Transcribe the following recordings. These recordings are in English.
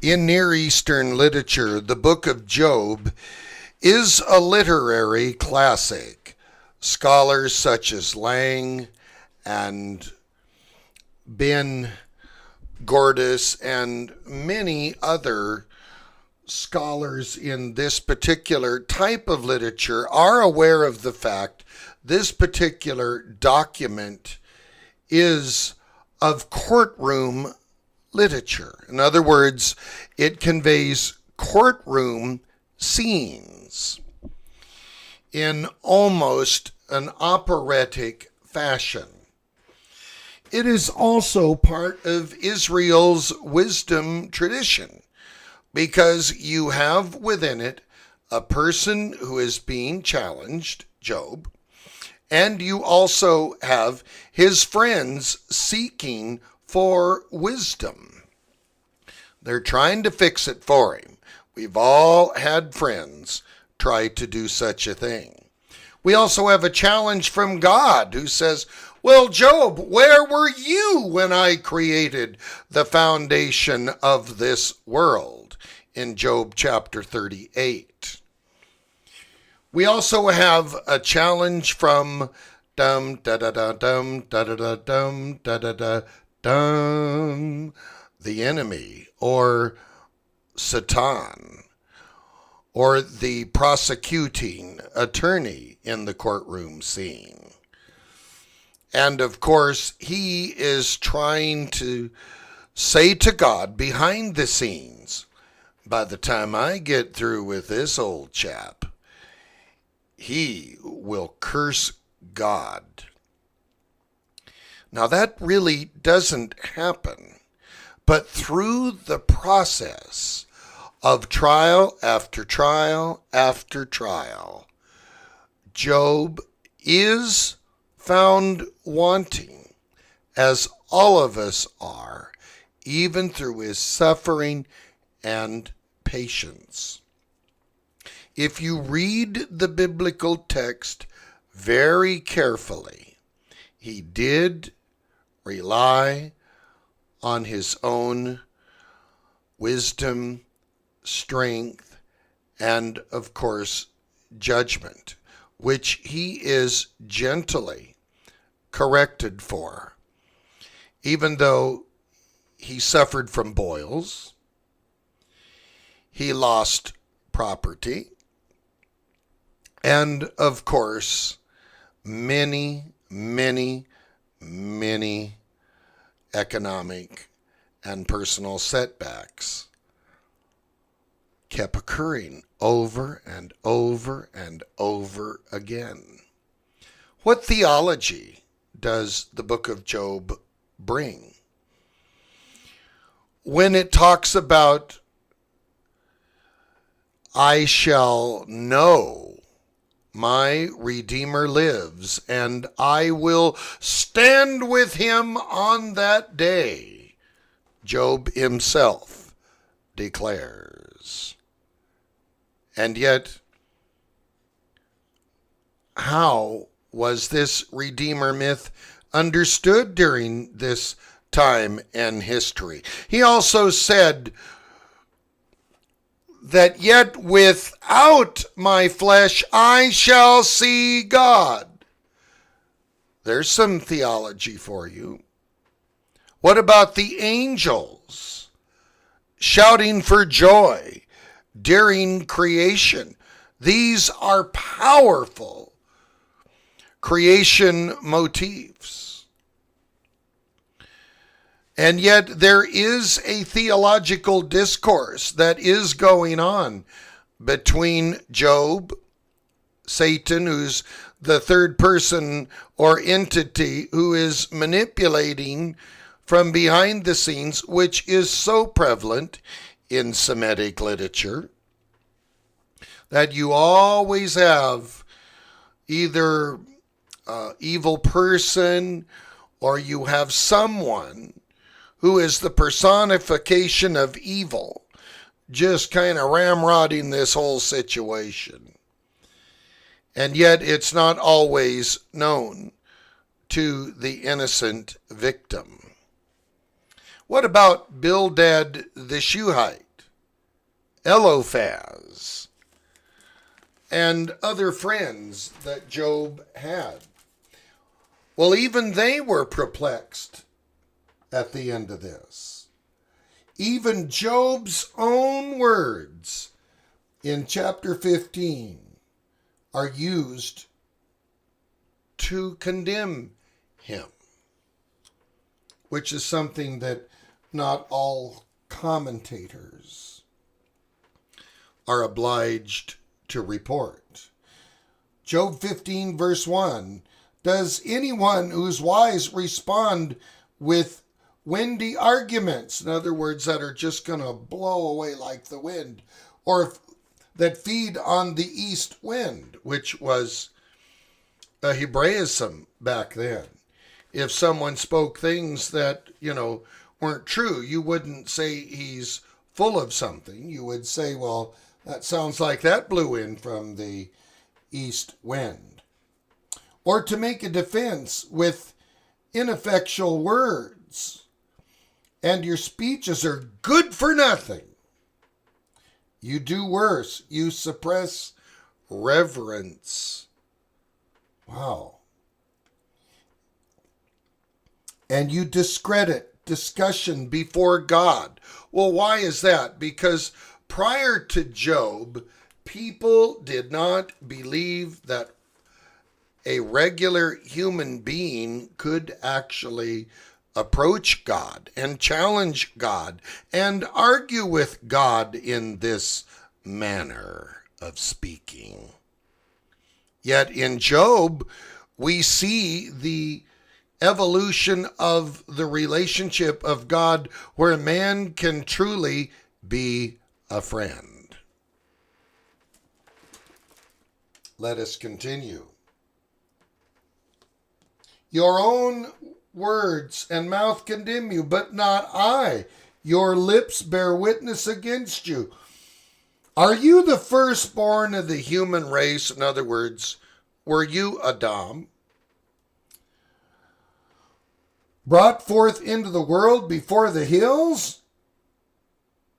In Near Eastern literature, the book of Job is a literary classic. Scholars such as Lang and Ben Gordis and many other scholars in this particular type of literature are aware of the fact this particular document is of courtroom literature. In other words, it conveys courtroom scenes in almost an operatic fashion. It is also part of Israel's wisdom tradition because you have within it a person who is being challenged, Job, and you also have his friends seeking for wisdom. They're trying to fix it for him. We've all had friends try to do such a thing. We also have a challenge from God who says, well, Job, where were you when I created the foundation of this world? In Job chapter 38. We also have a challenge from dum da da da dum da da da dum da da da dum, the enemy, or Satan, or the prosecuting attorney in the courtroom scene. And of course, he is trying to say to God behind the scenes, by the time I get through with this old chap, he will curse God. Now that really doesn't happen, but through the process of trial after trial after trial, Job is found wanting, as all of us are, even through his suffering and patience. If you read the biblical text very carefully, he did rely on his own wisdom, strength, and of course, judgment, which he is gently corrected for, even though he suffered from boils, he lost property, and of course, many economic and personal setbacks kept occurring over and over and over again. What theology does the book of Job bring? When it talks about, I shall know my Redeemer lives, and I will stand with him on that day, Job himself declares. And yet, how was this Redeemer myth understood during this time and history? He also said that yet without my flesh I shall see God. There's some theology for you. What about the angels shouting for joy during creation? These are powerful creation motifs. And yet there is a theological discourse that is going on between Job, Satan, who's the third person or entity who is manipulating from behind the scenes, which is so prevalent in Semitic literature, that you always have either evil person or you have someone who is the personification of evil, just kind of ramrodding this whole situation. And yet it's not always known to the innocent victim. What about Bildad the Shuhite? Eliphaz, and other friends that Job had. Well, even they were perplexed at the end of this. Even Job's own words in chapter 15 are used to condemn him, which is something that not all commentators are obliged to report. Job 15 verse 1, does anyone who's wise respond with windy arguments? In other words, that are just going to blow away like the wind, or that feed on the east wind, which was a Hebraism back then. If someone spoke things that, weren't true, you wouldn't say he's full of something. You would say, well, that sounds like that blew in from the east wind. Or to make a defense with ineffectual words, and your speeches are good for nothing. You do worse. You suppress reverence. Wow. And you discredit discussion before God. Well, why is that? Because prior to Job, people did not believe that a regular human being could actually approach God and challenge God and argue with God in this manner of speaking. Yet in Job, we see the evolution of the relationship of God where man can truly be a friend. Let us continue. Your own words and mouth condemn you, but not I. Your lips bear witness against you. Are you the firstborn of the human race? In other words, were you Adam, brought forth into the world before the hills?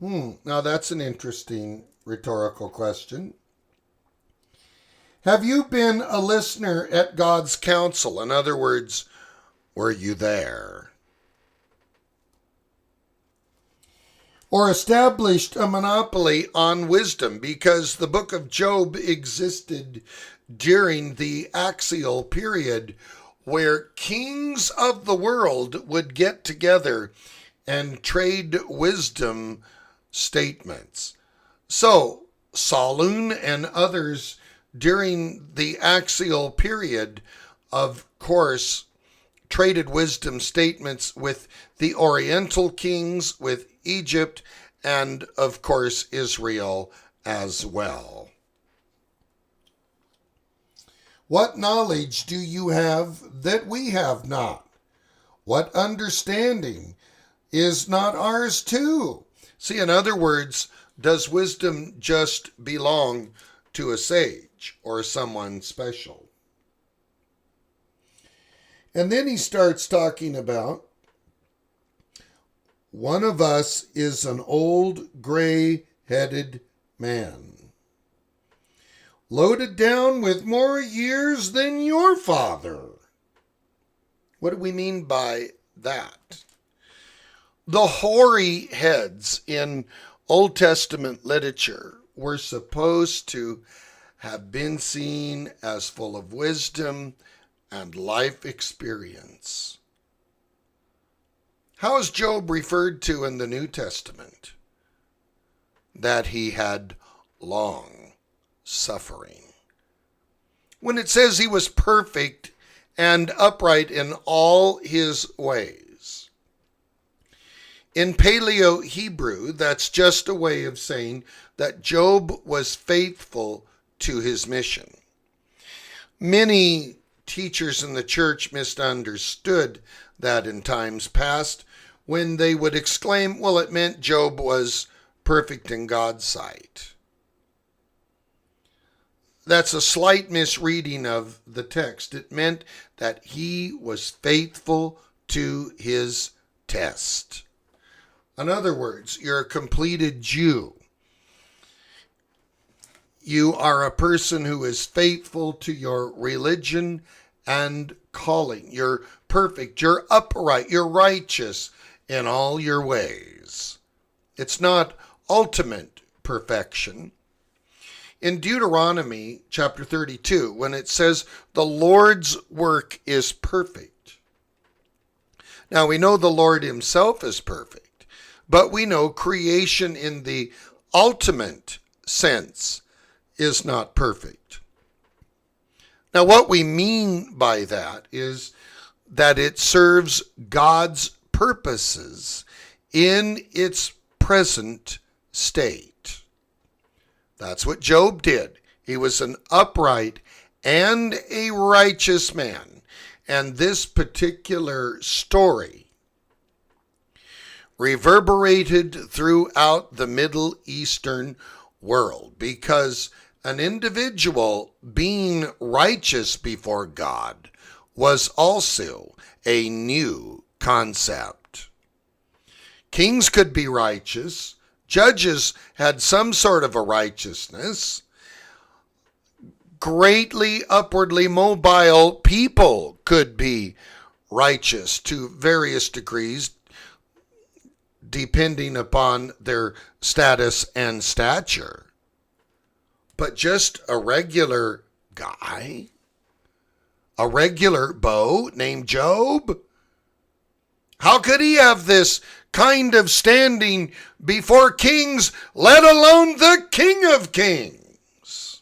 Now that's an interesting rhetorical question. Have you been a listener at God's counsel? In other words, were you there? Or established a monopoly on wisdom? Because the book of Job existed during the axial period where kings of the world would get together and trade wisdom statements. So Solon and others during the axial period, of course, traded wisdom statements with the Oriental kings, with Egypt, and of course Israel as well. What knowledge do you have that we have not? What understanding is not ours too? See, in other words, does wisdom just belong to a sage or someone special? And then he starts talking about one of us is an old gray-headed man, loaded down with more years than your father. What do we mean by that? The hoary heads in Old Testament literature were supposed to have been seen as full of wisdom and life experience. How is Job referred to in the New Testament? That he had long suffering. When it says he was perfect and upright in all his ways. In Paleo Hebrew, that's just a way of saying that Job was faithful to his mission. Many teachers in the church misunderstood that in times past when they would exclaim, well, it meant Job was perfect in God's sight. That's a slight misreading of the text. It meant that he was faithful to his test. In other words, you're a completed Jew. You are a person who is faithful to your religion and calling. You're perfect. You're upright. You're righteous in all your ways. It's not ultimate perfection. In Deuteronomy chapter 32, when it says the Lord's work is perfect. Now we know the Lord himself is perfect, but we know creation in the ultimate sense is not perfect. Now what we mean by that is that it serves God's purposes in its present state. That's what Job did. He was an upright and a righteous man. And this particular story reverberated throughout the Middle Eastern world because an individual being righteous before God was also a new concept. Kings could be righteous. Judges had some sort of a righteousness. Greatly upwardly mobile people could be righteous to various degrees, depending upon their status and stature. But just a regular guy, a regular beau named Job, how could he have this kind of standing before kings, let alone the King of Kings?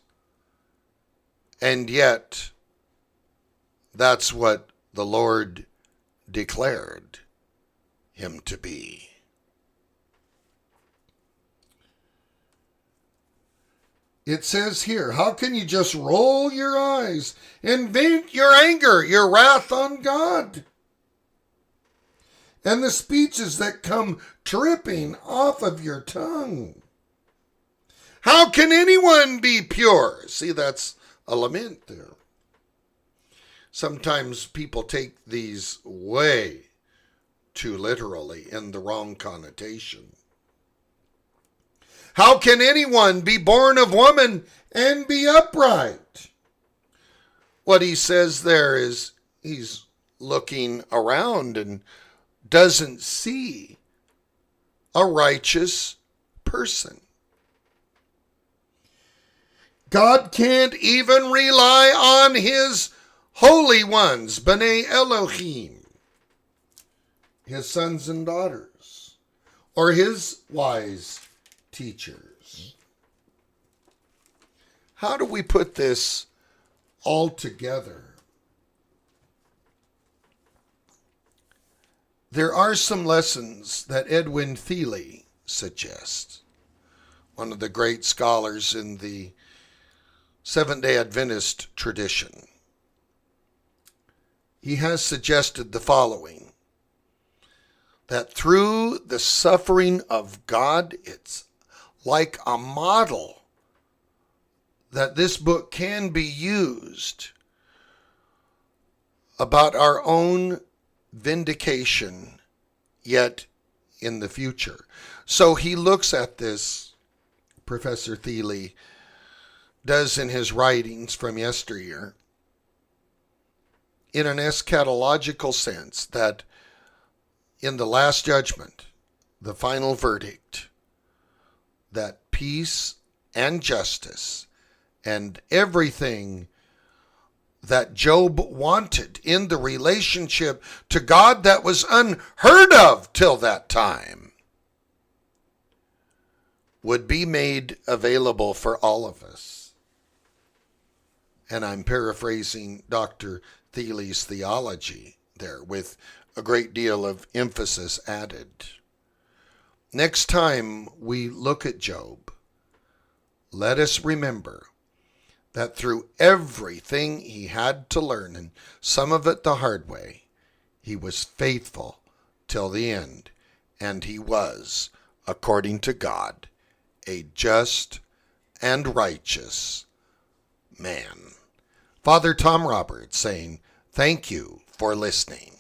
And yet, that's what the Lord declared him to be. It says here, how can you just roll your eyes and vent your anger, your wrath on God? And the speeches that come dripping off of your tongue. How can anyone be pure? See, that's a lament there. Sometimes people take these way too literally in the wrong connotation. How can anyone be born of woman and be upright? What he says there is he's looking around and doesn't see a righteous person. God can't even rely on his holy ones, B'nai Elohim, his sons and daughters, or his wise teachers. How do we put this all together? There are some lessons that Edwin Thiele suggests, one of the great scholars in the Seventh-day Adventist tradition. He has suggested the following, that through the suffering of God, it's like a model that this book can be used about our own vindication yet in the future. So he looks at this, Professor Thiele does in his writings from yesteryear, in an eschatological sense, that in the last judgment, the final verdict, that peace and justice and everything that Job wanted in the relationship to God that was unheard of till that time would be made available for all of us. And I'm paraphrasing Dr. Thiele's theology there with a great deal of emphasis added. Next time we look at Job, let us remember that through everything he had to learn, and some of it the hard way, he was faithful till the end, and he was, according to God, a just and righteous man. Father Tom Roberts saying, thank you for listening.